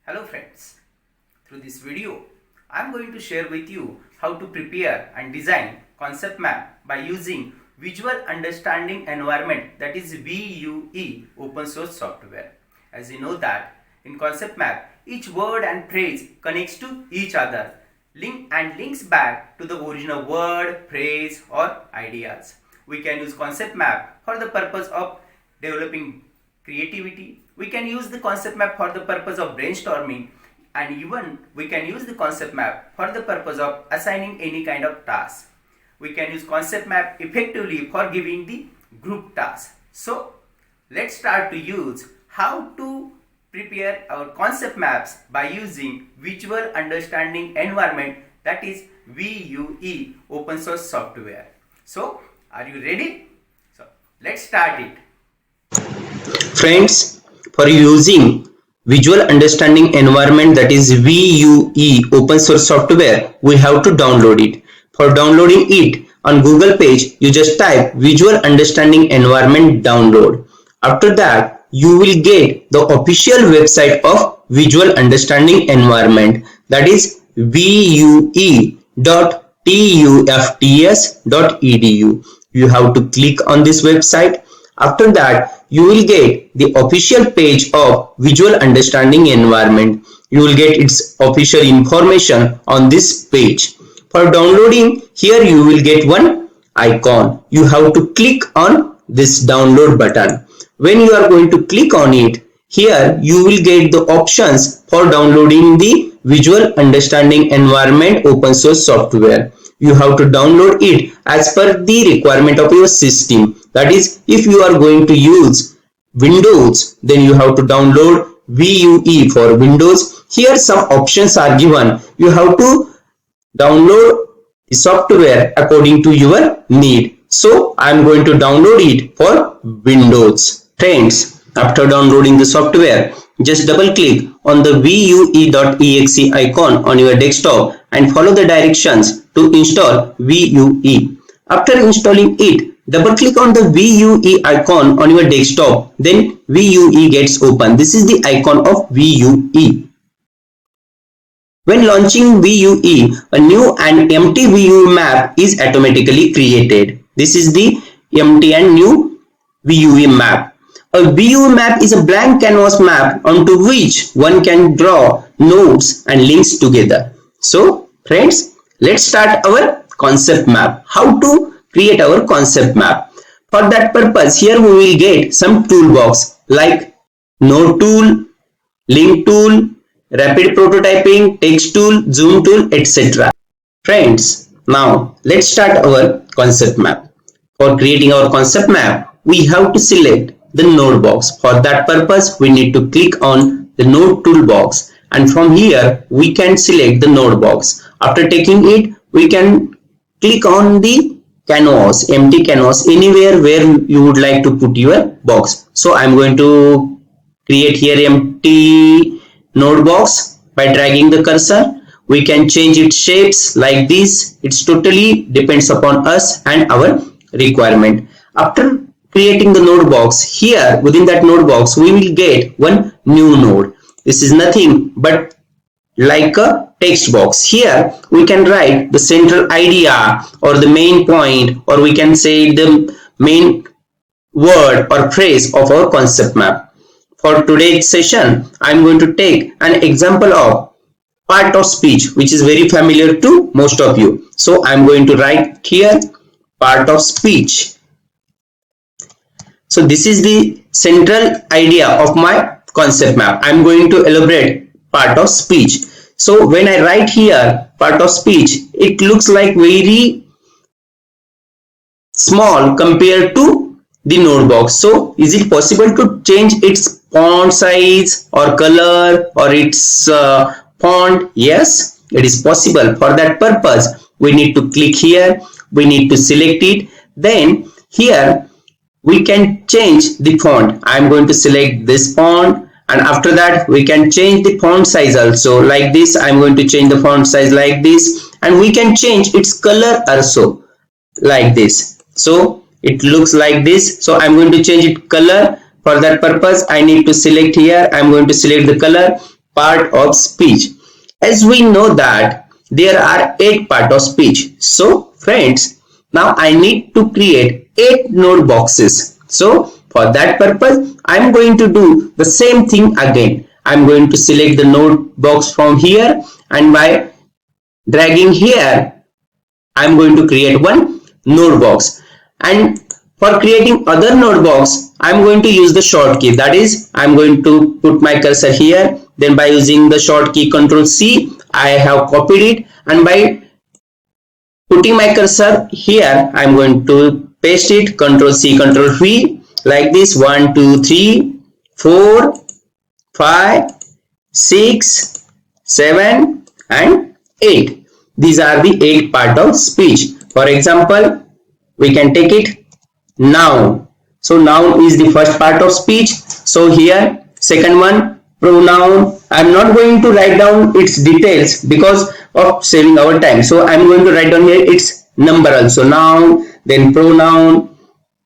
Hello friends, through this video I am going to share with you how to prepare and design concept map by using Visual Understanding Environment, that is VUE open source software. As you know that in concept map each word and phrase connects to each other, links back to the original word, phrase or ideas. We can use concept map for the purpose of developing creativity. We can use the concept map for the purpose of brainstorming, and even we can use the concept map for the purpose of assigning any kind of task. We can use concept map effectively for giving the group task. So let's start to use how to prepare our concept maps by using Visual Understanding Environment, that is VUE open source software. So are you ready? So let's start it. Friends, for using Visual Understanding Environment, that is VUE open source software, we have to download it. For downloading it, on Google page, you just type Visual Understanding Environment download. After that, you will get the official website of Visual Understanding Environment, that is vue.tufts.edu. You have to click on this website. After that, you will get the official page of Visual Understanding Environment. You will get its official information on this page. For downloading, here you will get one icon. You have to click on this download button. When you are going to click on it, here you will get the options for downloading the Visual Understanding Environment open source software. You have to download it as per the requirement of your system. That is, if you are going to use Windows, then you have to download VUE for Windows. Here some options are given. You have to download the software according to your need. So I am going to download it for Windows. Friends, after downloading the software, just double click on the vue.exe icon on your desktop and follow the directions to install VUE. After installing it, double click on the VUE icon on your desktop, then VUE gets open. This is the icon of VUE. When launching VUE, a new and empty VUE map is automatically created. This is the empty and new VUE map. A VUE map is a blank canvas map onto which one can draw nodes and links together. So friends, let's start our concept map. How to create our concept map? For that purpose, here we will get some toolbox like node tool, link tool, rapid prototyping, text tool, zoom tool, etc. Friends, now let's start our concept map. For creating our concept map, we have to select the node box. For that purpose, we need to click on the node toolbox, and from here we can select the node box. After taking it, we can click on the canvas, empty canvas, anywhere where you would like to put your box. So I'm going to create here empty node box by dragging the cursor. We can change its shapes like this. It's totally depends upon us and our requirement. After creating the node box, here within that node box we will get one new node. This is nothing but like a text box. Here we can write the central idea or the main point, or we can say the main word or phrase of our concept map. For today's session, I am going to take an example of part of speech, which is very familiar to most of you. So I am going to write here part of speech. So this is the central idea of my concept map. I am going to elaborate part of speech. So when I write here part of speech, it looks like very small compared to the node box. So is it possible to change its font size or color or its font? Yes, it is possible. For that purpose, we need to click here. We need to select it. Then here we can change the font. I am going to select this font, and after that we can change the font size also like this. I am going to change the font size like this, and we can change its color also like this. So it looks like this. So I'm going to change it color. For that purpose, I need to select here. I'm going to select the color. part of speech. As we know that there are 8 parts of speech. So friends, now I need to create 8 node boxes. So for that purpose, I'm going to do the same thing again. I'm going to select the node box from here, and by dragging here, I'm going to create one node box. And for creating other node box, I'm going to use the short key. That is, I'm going to put my cursor here. Then by using the short key Ctrl C, I have copied it, and by putting my cursor here, I'm going to paste it. Ctrl C, Ctrl V, like this. 1, 2, 3, 4, 5, 6, 7, and 8. These are the 8 part of speech. For example, we can take it noun. So noun is the first part of speech. So here, second one, pronoun. I'm not going to write down its details because of saving our time. So I'm going to write down here its number also. Noun, then pronoun,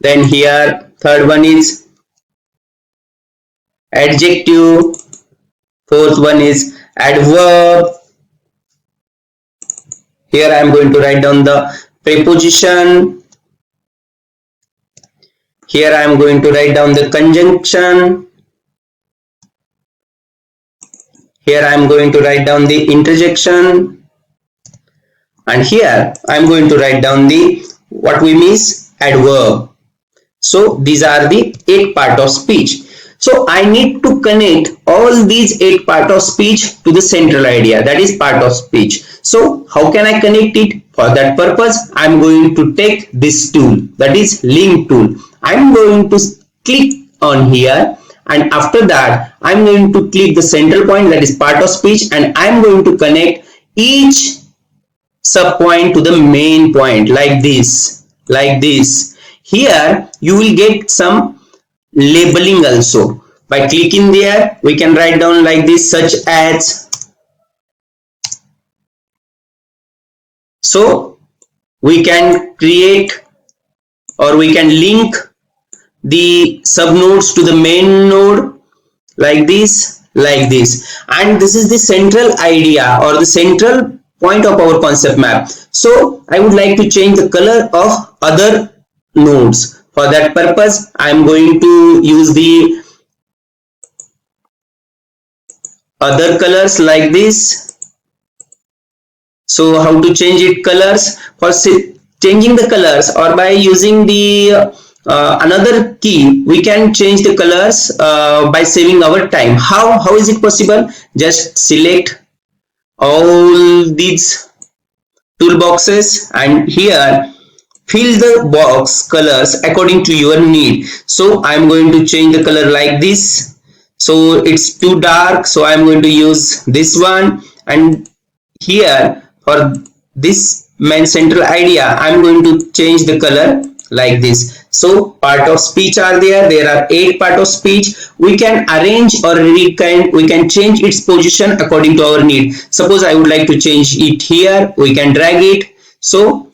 then here third one is adjective, fourth one is adverb. Here I am going to write down the preposition. Here I am going to write down the conjunction. Here I am going to write down the interjection. And here I am going to write down the what we miss adverb. So these are the 8 part of speech. So I need to connect all these 8 part of speech to the central idea, that is part of speech. So how can I connect it? For that purpose, I am going to take this tool, that is link tool. I am going to click on here, and after that I am going to click the central point, that is part of speech, and I am going to connect each sub point to the main point like this, like this. Here you will get some labeling also. By clicking there, we can write down like this, such as. So we can create or we can link the subnodes to the main node like this, like this. And this is the central idea or the central point of our concept map. So I would like to change the color of other nodes. For that purpose, I am going to use the other colors like this. So how to change it colors? For changing the colors or by using the another key, we can change the colors by saving our time. How is it possible? Just select all these toolboxes and here fill the box colors according to your need. So I am going to change the color like this. So it's too dark, so I am going to use this one. And here for this main central idea, I am going to change the color like this. So part of speech are there are 8 part of speech. We can arrange or we can change its position according to our need. Suppose I would like to change it here, we can drag it. So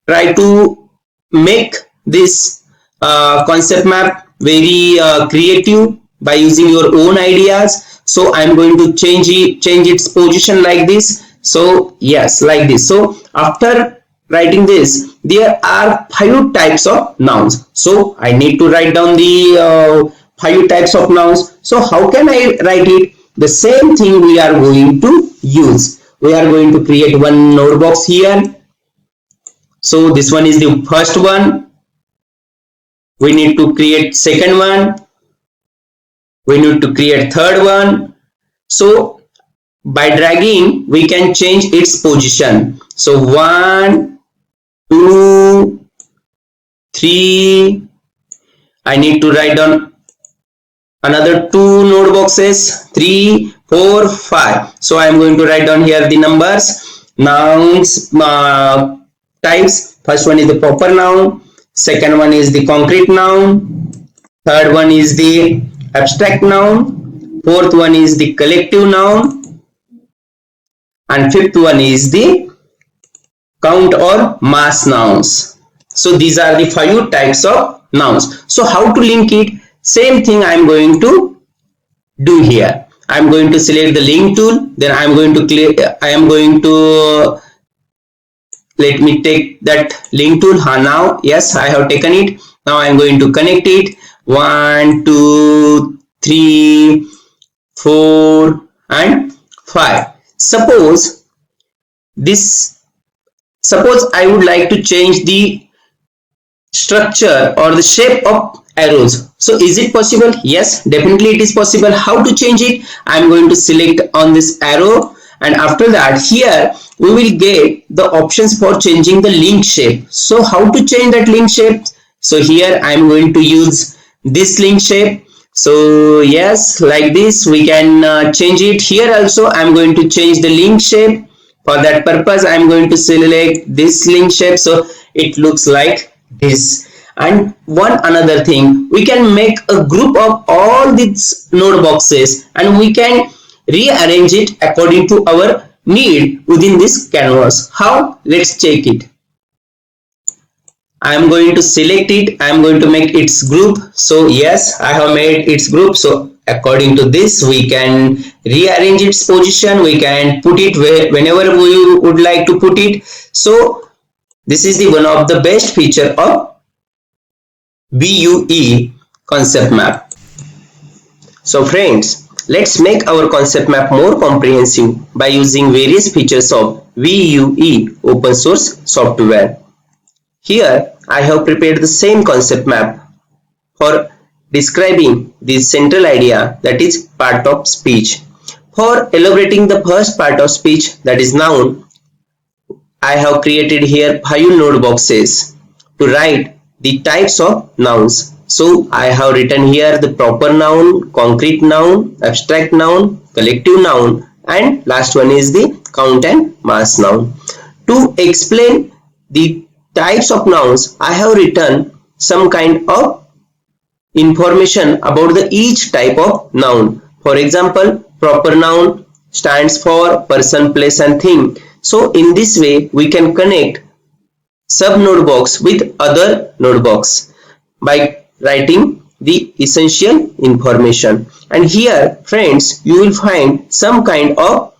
try to make this concept map very creative by using your own ideas. So I am going to change its position like this. So yes, like this. So after writing this, there are 5 types of nouns. So I need to write down the 5 types of nouns. So how can I write it? The same thing we are going to use. We are going to create one node box here. So this one is the first one. We need to create second one. We need to create third one. So by dragging, we can change its position. So 1, 2, 3. I need to write down another 2 node boxes. 3, 4, 5. So I am going to write down here the numbers. Nouns types. First one is the proper noun. Second one is the concrete noun. Third one is the abstract noun. Fourth one is the collective noun. And fifth one is the count or mass nouns. So these are the 5 types of nouns. So how to link it? Same thing I am going to do here. I'm going to select the link tool. Then I'm going to click. I am going to let me take that link tool. Now yes, I have taken it. Now I'm going to connect it. 1 2 3 4 and 5. Suppose I would like to change the structure or the shape of arrows. So is it possible? Yes, definitely it is possible. How to change it? I'm going to select on this arrow, and after that here we will get the options for changing the link shape. So how to change that link shape? So here I'm going to use this link shape. So yes, like this we can change it. Here also I'm going to change the link shape. For that purpose I'm going to select this link shape, so it looks like this. And one another thing, we can make a group of all these node boxes and we can rearrange it according to our need within this canvas. How? Let's check it. I am going to select it. I am going to make its group. So yes, I have made its group. So according to this, we can rearrange its position. We can put it whenever we would like to put it. So this is the one of the best feature of VUE concept map. So friends, let's make our concept map more comprehensive by using various features of VUE open source software. Here I have prepared the same concept map for describing the central idea, that is part of speech. For elaborating the first part of speech, that is noun, I have created here 5 node boxes to write the types of nouns. So I have written here the proper noun, concrete noun, abstract noun, collective noun, and last one is the count and mass noun. To explain the types of nouns, I have written some kind of information about the each type of noun. For example, proper noun stands for person, place and thing. So in this way we can connect sub node box with other node box by writing the essential information. And here friends, you will find some kind of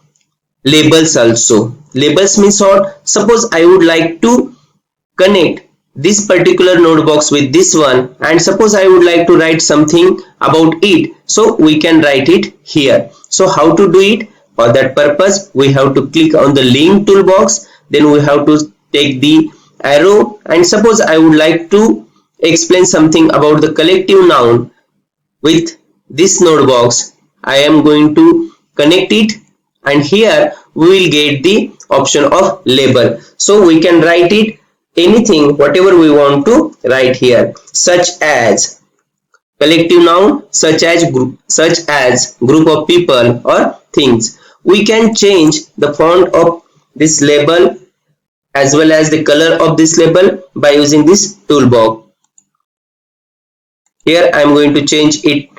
labels also. Labels means what? Suppose I would like to connect this particular node box with this one, and suppose I would like to write something about it, so we can write it here. So how to do it? For that purpose we have to click on the link toolbox, then we have to take the arrow, and suppose I would like to explain something about the collective noun with this node box. I am going to connect it, and here we will get the option of label. So we can write it anything, whatever we want to write here, such as collective noun, such as group of people or things. We can change the font of this label as well as the color of this label by using this toolbox. Here I am going to change it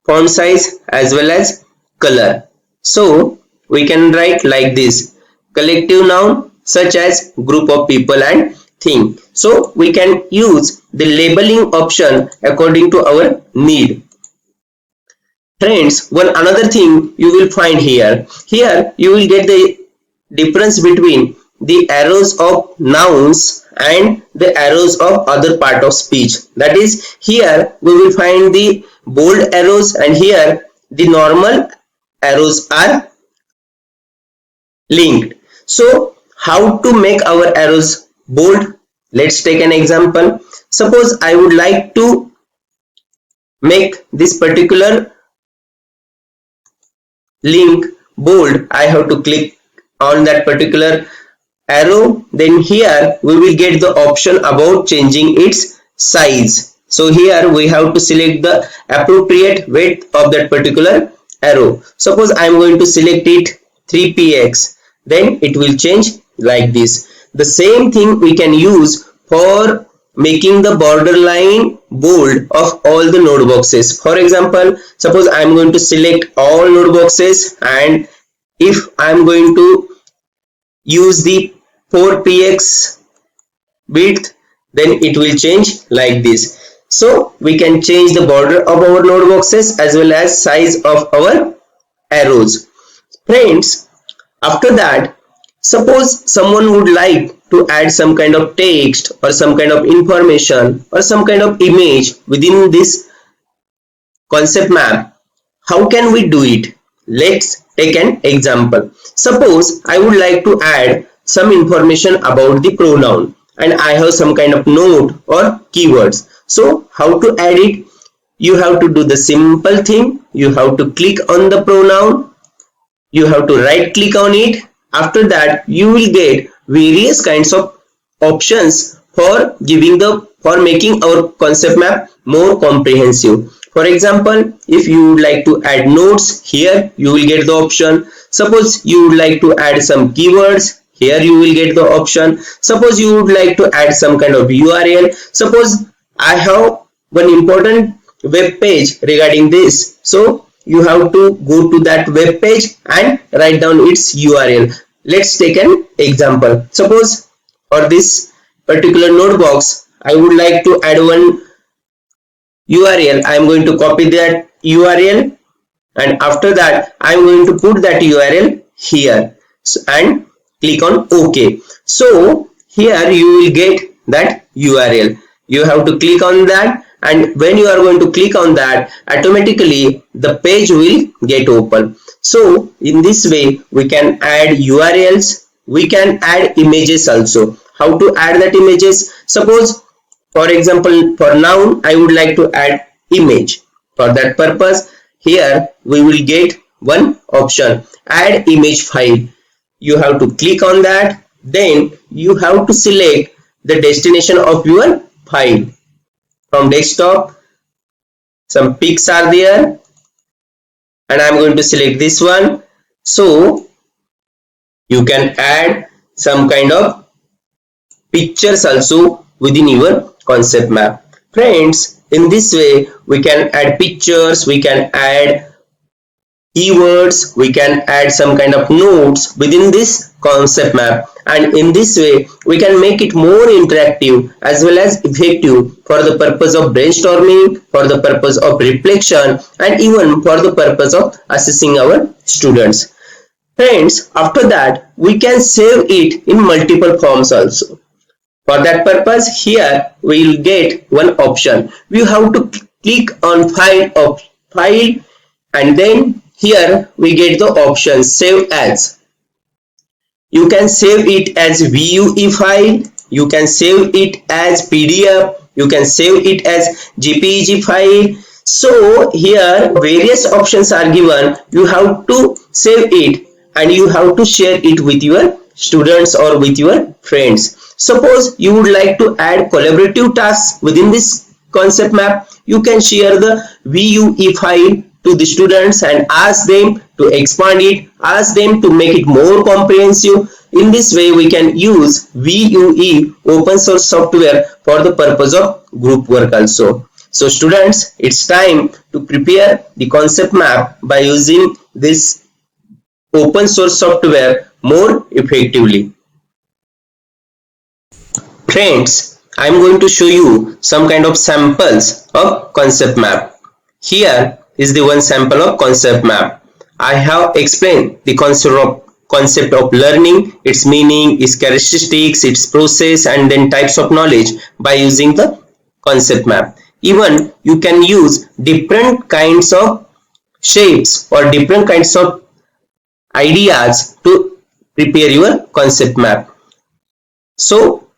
font size as well as color. So we can write like this: collective noun such as group of people and thing. So we can use the labeling option according to our need. Friends, one another thing you will find here you will get the difference between the arrows of nouns and the arrows of other part of speech. That is, here we will find the bold arrows and here the normal arrows are linked. So how to make our arrows bold? Let's take an example. Suppose I would like to make this particular link bold. I have to click on that particular arrow, then here we will get the option about changing its size. So here we have to select the appropriate width of that particular arrow. Suppose I am going to select it 3px, then it will change like this. The same thing we can use for making the borderline bold of all the node boxes. For example, suppose I am going to select all node boxes, and if I am going to use the 4px width, then it will change like this. So we can change the border of our node boxes as well as size of our arrows. Friends, after that, suppose someone would like to add some kind of text or some kind of information or some kind of image within this concept map. How can we do it? Let's take an example. Suppose I would like to add some information about the pronoun and I have some kind of note or keywords. So how to add it? You have to do the simple thing. You have to click on the pronoun. You have to right click on it. After that, you will get various kinds of options for making our concept map more comprehensive. For example, if you would like to add notes, here you will get the option. Suppose you would like to add some keywords, here you will get the option. Suppose you would like to add some kind of URL. Suppose I have one important web page regarding this, so you have to go to that web page and write down its URL. Let's take an example. Suppose for this particular node box, I would like to add one URL. I am going to copy that URL and after that I am going to put that URL here and click on OK. So here you will get that URL. You have to click on that, and when you are going to click on that, automatically the page will get open. So in this way we can add URLs, we can add images also. How to add that images? Suppose for example, for noun I would like to add image. For that purpose, here we will get one option, add image file. You have to click on that, then you have to select the destination of your file. From desktop, some pics are there and I'm going to select this one. So you can add some kind of pictures also within your concept map. Friends, in this way we can add pictures, we can add keywords, we can add some kind of notes within this concept map, and in this way we can make it more interactive as well as effective for the purpose of brainstorming, for the purpose of reflection, and even for the purpose of assessing our students. Friends, after that we can save it in multiple forms also. For that purpose, here we will get one option. We have to click on file and then here we get the option save as. You can save it as VUE file, you can save it as PDF, you can save it as JPEG file. So here various options are given. You have to save it and you have to share it with your students or with your friends. Suppose you would like to add collaborative tasks within this concept map, you can share the VUE file to the students and ask them to expand it, ask them to make it more comprehensive. In this way we can use VUE open source software for the purpose of group work also. So students, it's time to prepare the concept map by using this open source software more effectively. Friends, I am going to show you some kind of samples of concept map. Here is the one sample of concept map. I have explained the concept of learning, its meaning, its characteristics, its process, and then types of knowledge by using the concept map. Even you can use different kinds of shapes or different kinds of ideas to prepare your concept map. So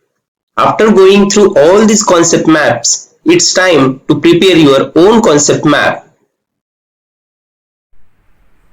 after going through all these concept maps, it's time to prepare your own concept map.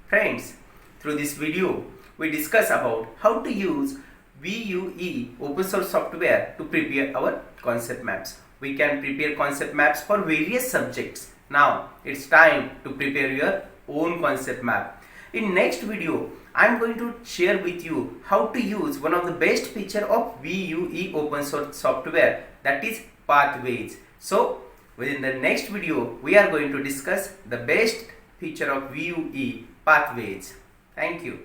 Friends, through this video, we discuss about how to use VUE open source software to prepare our concept maps. We can prepare concept maps for various subjects. Now, it's time to prepare your own concept map. In next video, I am going to share with you how to use one of the best feature of VUE open source software, that is Pathways. So within the next video we are going to discuss the best feature of VUE Pathways. Thank you.